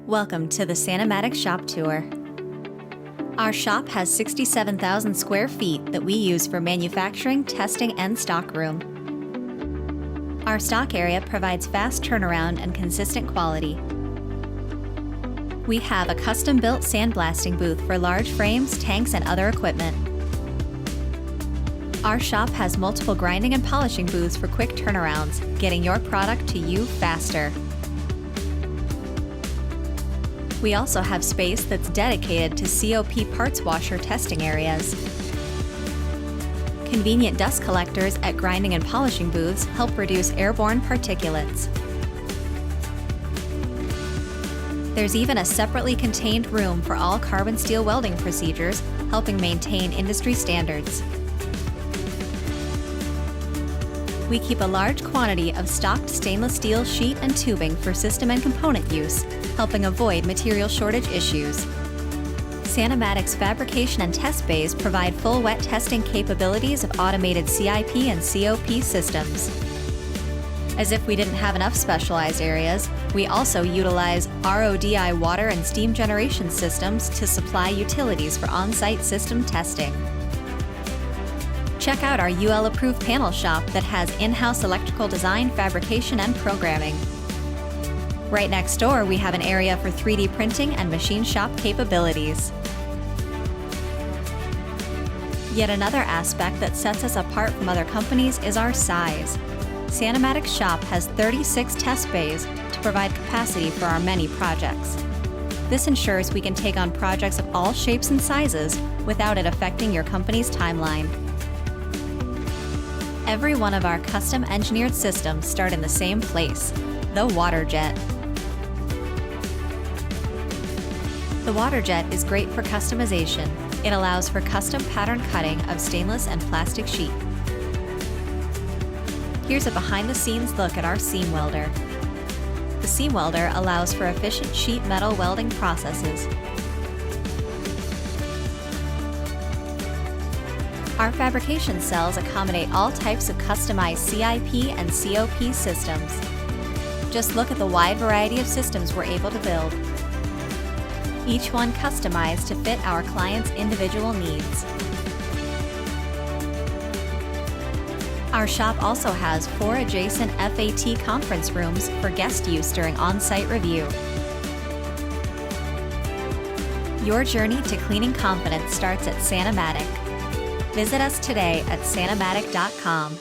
Welcome to the Sani-Matic shop tour. Our shop has 67,000 square feet that we use for manufacturing, testing, and stockroom. Our stock area provides fast turnaround and consistent quality. We have a custom-built sandblasting booth for large frames, tanks, and other equipment. Our shop has multiple grinding and polishing booths for quick turnarounds, getting your product to you faster. We also have space that's dedicated to COP parts washer testing areas. Convenient dust collectors at grinding and polishing booths help reduce airborne particulates. There's even a separately contained room for all carbon steel welding procedures, helping maintain industry standards. We keep a large quantity of stocked stainless steel sheet and tubing for system and component use, helping avoid material shortage issues. Sani-Matic's fabrication and test bays provide full wet testing capabilities of automated CIP and COP systems. As if we didn't have enough specialized areas, we also utilize RODI water and steam generation systems to supply utilities for on-site system testing. Check out our UL-approved panel shop that has in-house electrical design, fabrication, and programming. Right next door, we have an area for 3D printing and machine shop capabilities. Yet another aspect that sets us apart from other companies is our size. Sani-Matic's shop has 36 test bays to provide capacity for our many projects. This ensures we can take on projects of all shapes and sizes without it affecting your company's timeline. Every one of our custom engineered systems start in the same place, the water jet. The water jet is great for customization. It allows for custom pattern cutting of stainless and plastic sheet. Here's a behind-the-scenes look at our seam welder. The seam welder allows for efficient sheet metal welding processes. Our fabrication cells accommodate all types of customized CIP and COP systems. Just look at the wide variety of systems we're able to build. Each one customized to fit our clients' individual needs. Our shop also has 4 adjacent FAT conference rooms for guest use during on-site review. Your journey to cleaning confidence starts at Sani-Matic. Visit us today at sandblasting.com.